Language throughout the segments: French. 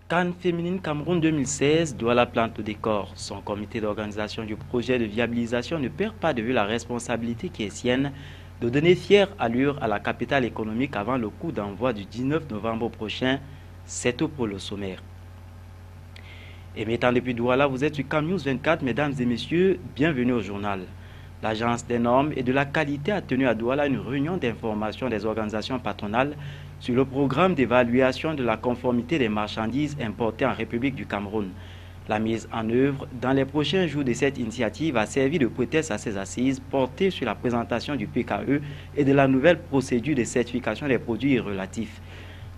CAN féminine Cameroun 2016 doit la plante au décor. Son comité d'organisation du projet de viabilisation ne perd pas de vue la responsabilité qui est sienne de donner fière allure à la capitale économique avant le coup d'envoi du 19 novembre prochain. C'est tout pour le sommaire. Émettant depuis Douala, vous êtes sur CAN News 24, mesdames et messieurs, bienvenue au journal. L'Agence des normes et de la qualité a tenu à Douala une réunion d'information des organisations patronales sur le programme d'évaluation de la conformité des marchandises importées en République du Cameroun. La mise en œuvre dans les prochains jours de cette initiative a servi de prétexte à ces assises portées sur la présentation du PKE et de la nouvelle procédure de certification des produits relatifs.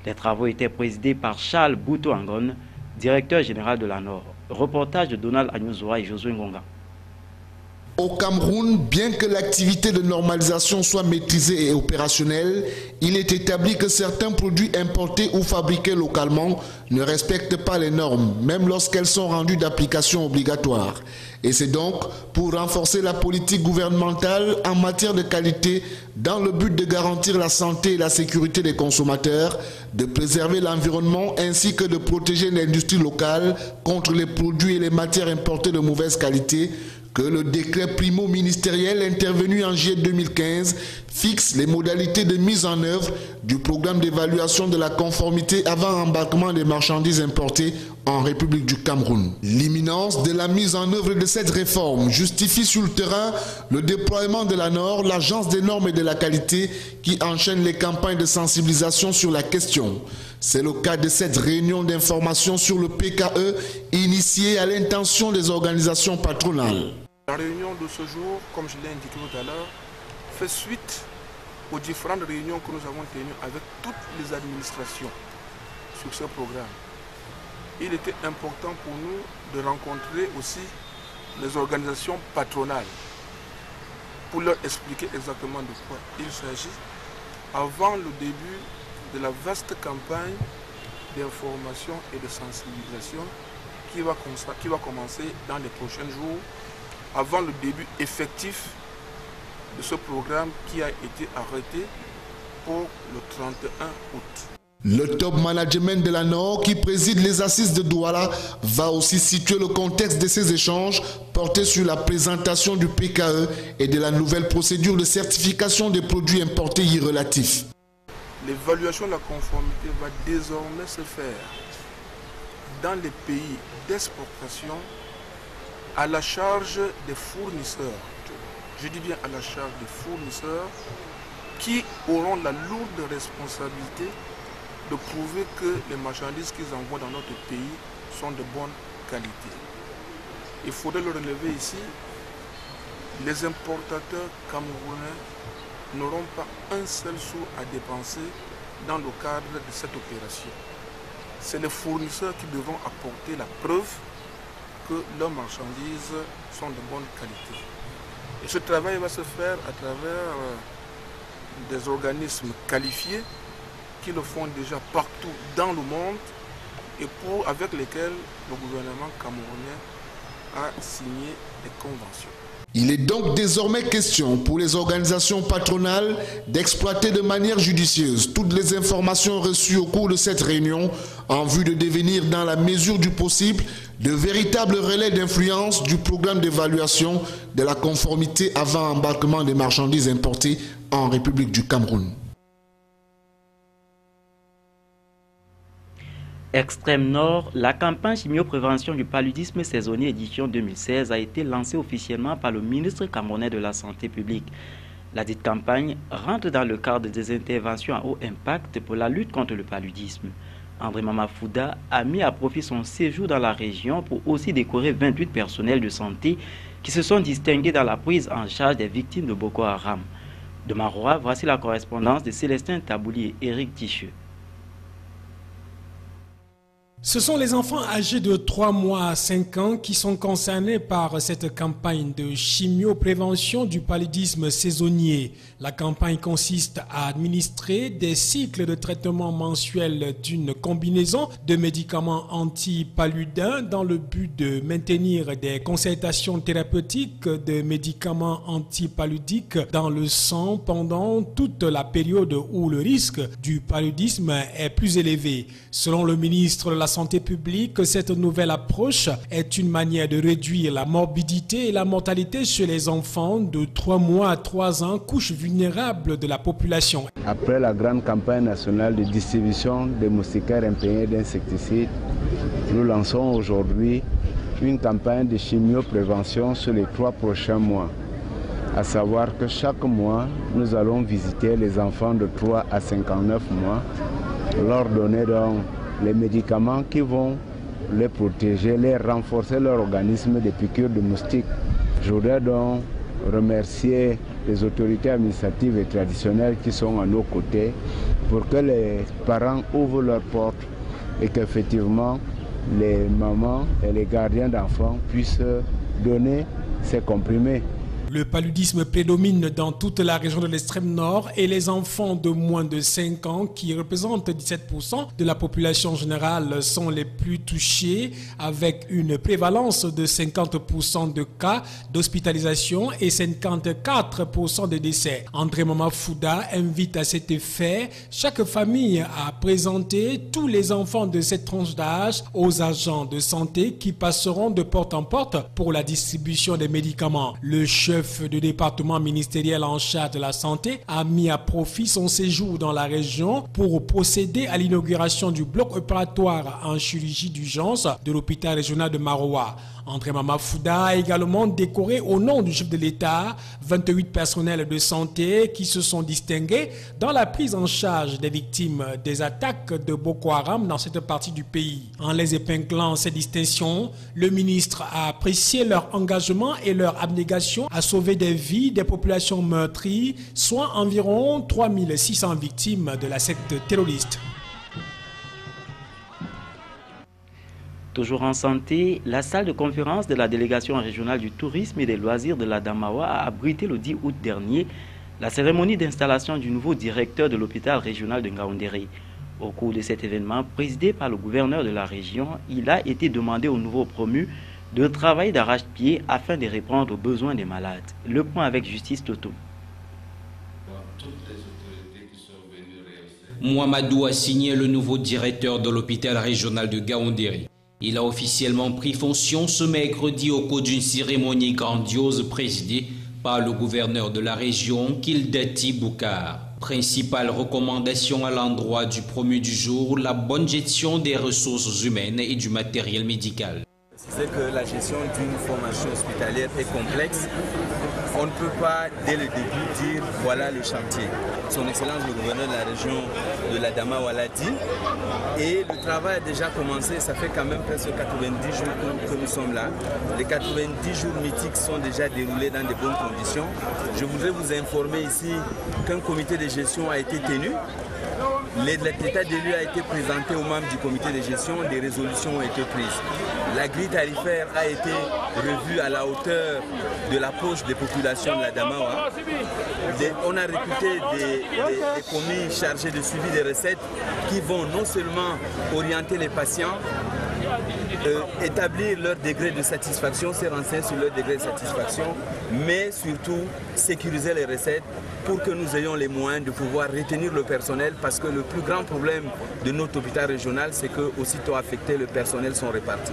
Les travaux étaient présidés par Charles Bouto-Angon, directeur général de la NOR. Reportage de Donald Agnozoa et Josué Ngonga. Au Cameroun, bien que l'activité de normalisation soit maîtrisée et opérationnelle, il est établi que certains produits importés ou fabriqués localement ne respectent pas les normes, même lorsqu'elles sont rendues d'application obligatoire. Et c'est donc pour renforcer la politique gouvernementale en matière de qualité dans le but de garantir la santé et la sécurité des consommateurs, de préserver l'environnement ainsi que de protéger l'industrie locale contre les produits et les matières importées de mauvaise qualité, que le décret primo-ministériel intervenu en juillet 2015 fixe les modalités de mise en œuvre du programme d'évaluation de la conformité avant embarquement des marchandises importées en République du Cameroun. L'imminence de la mise en œuvre de cette réforme justifie sur le terrain le déploiement de la NOR, l'Agence des normes et de la qualité, qui enchaîne les campagnes de sensibilisation sur la question. C'est le cas de cette réunion d'information sur le PKE initiée à l'intention des organisations patronales. La réunion de ce jour, comme je l'ai indiqué tout à l'heure, fait suite aux différentes réunions que nous avons tenues avec toutes les administrations sur ce programme. Il était important pour nous de rencontrer aussi les organisations patronales pour leur expliquer exactement de quoi il s'agit avant le début de la vaste campagne d'information et de sensibilisation qui va commencer dans les prochains jours avant le début effectif de ce programme qui a été arrêté pour le 31 août. Le top management de la NOR, qui préside les assises de Douala, va aussi situer le contexte de ces échanges portés sur la présentation du PKE et de la nouvelle procédure de certification des produits importés irrelatifs. L'évaluation de la conformité va désormais se faire dans les pays d'exportation à la charge des fournisseurs. Je dis bien à la charge des fournisseurs qui auront la lourde responsabilité de prouver que les marchandises qu'ils envoient dans notre pays sont de bonne qualité. Il faudrait le relever ici, les importateurs camerounais n'auront pas un seul sou à dépenser dans le cadre de cette opération. C'est les fournisseurs qui devront apporter la preuve que leurs marchandises sont de bonne qualité. Et ce travail va se faire à travers des organismes qualifiés qui le font déjà partout dans le monde et avec lesquels le gouvernement camerounais a signé des conventions. Il est donc désormais question pour les organisations patronales d'exploiter de manière judicieuse toutes les informations reçues au cours de cette réunion en vue de devenir, dans la mesure du possible, de véritables relais d'influence du programme d'évaluation de la conformité avant embarquement des marchandises importées en République du Cameroun. Extrême Nord, la campagne chimioprévention du paludisme saisonnier édition 2016 a été lancée officiellement par le ministre camerounais de la Santé publique. La dite campagne rentre dans le cadre des interventions à haut impact pour la lutte contre le paludisme. André Mamafouda a mis à profit son séjour dans la région pour aussi décorer 28 personnels de santé qui se sont distingués dans la prise en charge des victimes de Boko Haram. De Maroua, voici la correspondance de Célestin Tabouli et Éric Ticheux. Ce sont les enfants âgés de 3 mois à 5 ans qui sont concernés par cette campagne de chimioprévention du paludisme saisonnier. La campagne consiste à administrer des cycles de traitement mensuels d'une combinaison de médicaments antipaludins dans le but de maintenir des concentrations thérapeutiques de médicaments antipaludiques dans le sang pendant toute la période où le risque du paludisme est plus élevé. Selon le ministre de la santé publique, cette nouvelle approche est une manière de réduire la morbidité et la mortalité chez les enfants de 3 mois à 3 ans, couche vulnérable de la population. Après la grande campagne nationale de distribution des moustiquaires imprégnés d'insecticides, nous lançons aujourd'hui une campagne de chimioprévention sur les 3 prochains mois. À savoir que chaque mois, nous allons visiter les enfants de 3 à 59 mois, leur donner donc les médicaments qui vont les protéger, les renforcer leur organisme des piqûres de moustiques. Je voudrais donc remercier les autorités administratives et traditionnelles qui sont à nos côtés pour que les parents ouvrent leurs portes et qu'effectivement les mamans et les gardiens d'enfants puissent donner ces comprimés. Le paludisme prédomine dans toute la région de l'extrême nord et les enfants de moins de 5 ans, qui représentent 17% de la population générale, sont les plus touchés, avec une prévalence de 50% de cas d'hospitalisation et 54% de décès. André Mamafouda invite à cet effet chaque famille à présenter tous les enfants de cette tranche d'âge aux agents de santé qui passeront de porte en porte pour la distribution des médicaments. Le chef du département ministériel en charge de la santé a mis à profit son séjour dans la région pour procéder à l'inauguration du bloc opératoire en chirurgie d'urgence de l'hôpital régional de Maroua. André Mamafouda a également décoré au nom du chef de l'État 28 personnels de santé qui se sont distingués dans la prise en charge des victimes des attaques de Boko Haram dans cette partie du pays. En les épinglant ces distinctions, le ministre a apprécié leur engagement et leur abnégation à sauver des vies des populations meurtries, soit environ 3600 victimes de la secte terroriste. Toujours en santé, la salle de conférence de la délégation régionale du tourisme et des loisirs de la Damawa a abrité le 10 août dernier la cérémonie d'installation du nouveau directeur de l'hôpital régional de Ngaoundéré. Au cours de cet événement, présidé par le gouverneur de la région, il a été demandé aux nouveaux promus de travailler d'arrache-pied afin de répondre aux besoins des malades. Le point avec Justice Toto. Mouamadou a signé le nouveau directeur de l'hôpital régional de Ngaoundéré. Il a officiellement pris fonction ce mercredi au cours d'une cérémonie grandiose présidée par le gouverneur de la région, Kildati Boukar. Principale recommandation à l'endroit du promu du jour, la bonne gestion des ressources humaines et du matériel médical. C'est que la gestion d'une formation hospitalière est complexe. On ne peut pas, dès le début, dire voilà le chantier. Son Excellence le gouverneur de la région de la Damawa l'a dit. Et le travail a déjà commencé, ça fait quand même presque 90 jours que nous sommes là. Les 90 jours mythiques sont déjà déroulés dans de bonnes conditions. Je voudrais vous informer ici qu'un comité de gestion a été tenu. L'état d'élu a été présenté aux membres du comité de gestion, des résolutions ont été prises. La grille tarifaire a été revue à la hauteur de la poche des populations de la Damawa. On a recruté des commis chargés de suivi des recettes qui vont non seulement orienter les patients, établir leur degré de satisfaction, se renseigner sur leur degré de satisfaction, mais surtout sécuriser les recettes pour que nous ayons les moyens de pouvoir retenir le personnel, parce que le plus grand problème de notre hôpital régional, c'est que aussitôt affecté, le personnel sont répartis.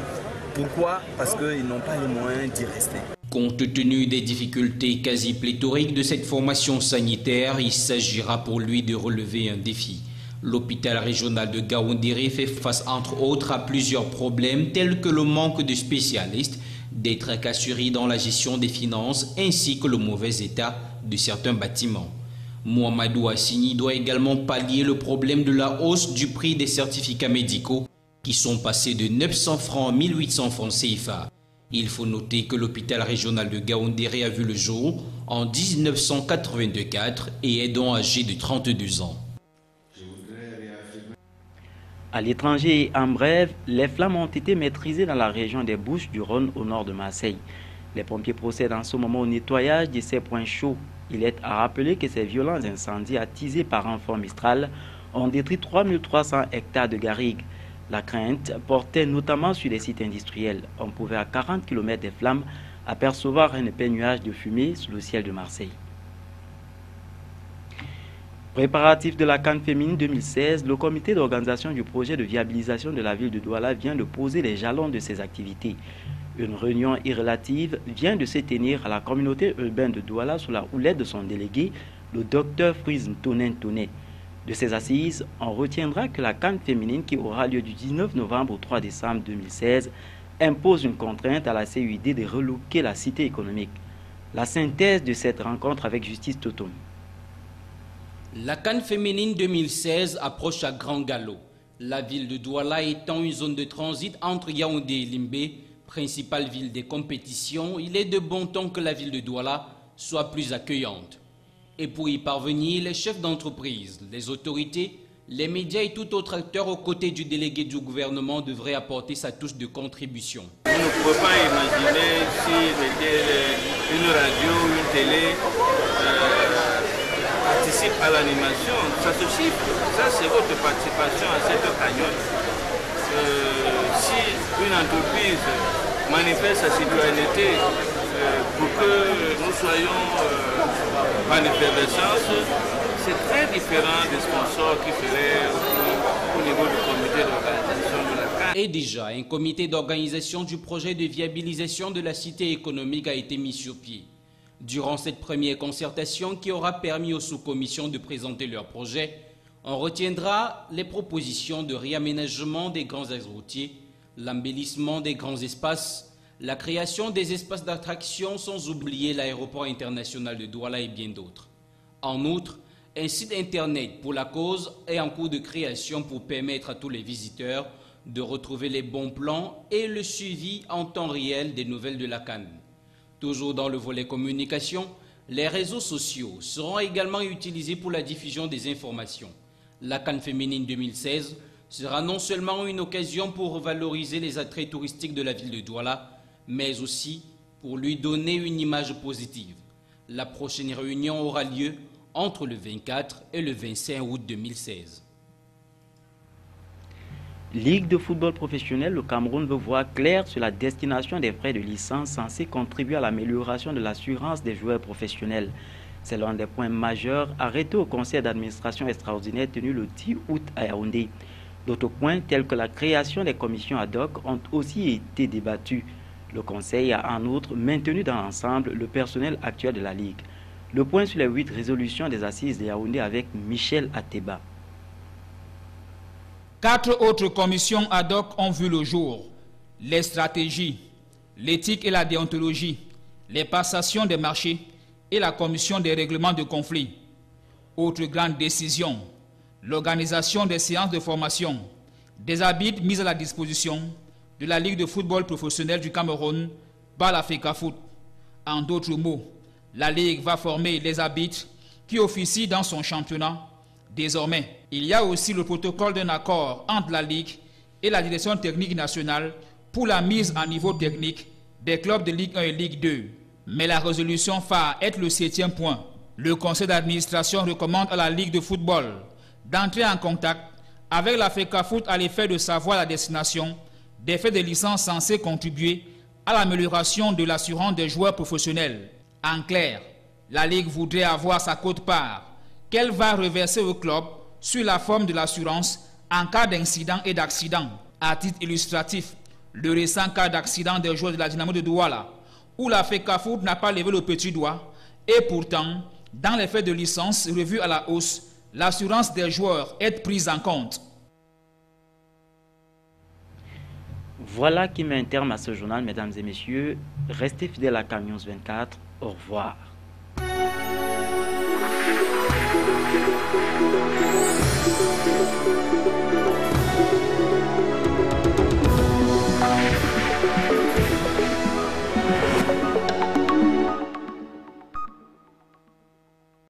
Pourquoi? Parce qu'ils n'ont pas les moyens d'y rester. Compte tenu des difficultés quasi pléthoriques de cette formation sanitaire, il s'agira pour lui de relever un défi. L'hôpital régional de Ngaoundéré fait face entre autres à plusieurs problèmes tels que le manque de spécialistes, des tracasseries dans la gestion des finances ainsi que le mauvais état de certains bâtiments. Mouamadou Assini doit également pallier le problème de la hausse du prix des certificats médicaux qui sont passés de 900 francs à 1800 francs CFA. Il faut noter que l'hôpital régional de Ngaoundéré a vu le jour en 1984 et est donc âgé de 32 ans. À l'étranger et en bref, les flammes ont été maîtrisées dans la région des Bouches-du-Rhône au nord de Marseille. Les pompiers procèdent en ce moment au nettoyage de ces points chauds. Il est à rappeler que ces violents incendies attisés par un fort Mistral ont détruit 3300 hectares de garrigues. La crainte portait notamment sur les sites industriels. On pouvait à 40 km des flammes apercevoir un épais nuage de fumée sous le ciel de Marseille. Préparatif de la CAN féminine 2016, le comité d'organisation du projet de viabilisation de la ville de Douala vient de poser les jalons de ses activités. Une réunion irrélative vient de se tenir à la communauté urbaine de Douala sous la houlette de son délégué, le docteur Friz Ntonen. De ces assises, on retiendra que la CAN féminine qui aura lieu du 19 novembre au 3 décembre 2016 impose une contrainte à la CUID de relooker la cité économique. La synthèse de cette rencontre avec Justice Totom. La CAN féminine 2016 approche à grand galop. La ville de Douala étant une zone de transit entre Yaoundé et Limbé, principale ville des compétitions, il est de bon ton que la ville de Douala soit plus accueillante. Et pour y parvenir, les chefs d'entreprise, les autorités, les médias et tout autre acteur aux côtés du délégué du gouvernement devraient apporter sa touche de contribution. Vous ne pouvez pas imaginer si une radio ou une télé participe à l'animation. Ça se chiffre. Ça, c'est votre participation à cette cagnotte. Si une entreprise manifeste sa citoyenneté pour que nous soyons en effervescence, c'est très différent des sponsors qui feraient au niveau du comité d'organisation de la CAN. Et déjà, un comité d'organisation du projet de viabilisation de la cité économique a été mis sur pied. Durant cette première concertation qui aura permis aux sous-commissions de présenter leurs projets, on retiendra les propositions de réaménagement des grands axes routiers, l'embellissement des grands espaces, la création des espaces d'attraction sans oublier l'aéroport international de Douala et bien d'autres. En outre, un site internet pour la cause est en cours de création pour permettre à tous les visiteurs de retrouver les bons plans et le suivi en temps réel des nouvelles de la CAN. Toujours dans le volet communication, les réseaux sociaux seront également utilisés pour la diffusion des informations. La CAN féminine 2016 sera non seulement une occasion pour valoriser les attraits touristiques de la ville de Douala, mais aussi pour lui donner une image positive. La prochaine réunion aura lieu entre le 24 et le 25 août 2016. Ligue de football professionnel, le Cameroun veut voir clair sur la destination des frais de licence censés contribuer à l'amélioration de l'assurance des joueurs professionnels. C'est l'un des points majeurs arrêtés au conseil d'administration extraordinaire tenu le 10 août à Yaoundé. D'autres points tels que la création des commissions ad hoc ont aussi été débattus. Le conseil a en outre maintenu dans l'ensemble le personnel actuel de la Ligue. Le point sur les 8 résolutions des assises de Yaoundé avec Michel Ateba. 4 autres commissions ad hoc ont vu le jour. Les stratégies, l'éthique et la déontologie, les passations des marchés et la commission des règlements de conflits. Autre grande décision, l'organisation des séances de formation, des arbitres mis à la disposition de la Ligue de football professionnel du Cameroun par la FECAFOOT. En d'autres mots, la Ligue va former les arbitres qui officient dans son championnat. Désormais, il y a aussi le protocole d'un accord entre la Ligue et la direction technique nationale pour la mise à niveau technique des clubs de Ligue 1 et Ligue 2. Mais la résolution phare est le 7e point. Le conseil d'administration recommande à la Ligue de football d'entrer en contact avec la FECAFOOT à l'effet de savoir la destination des faits de licence censés contribuer à l'amélioration de l'assurance des joueurs professionnels. En clair, la Ligue voudrait avoir sa quote-part qu'elle va reverser au club sur la forme de l'assurance en cas d'incident et d'accident. À titre illustratif, le récent cas d'accident des joueurs de la Dynamo de Douala, où la FECAFOOT n'a pas levé le petit doigt, et pourtant, dans les faits de licence revus à la hausse, l'assurance des joueurs est prise en compte. Voilà qui met un terme à ce journal, mesdames et messieurs. Restez fidèles à CAN News 24. Au revoir.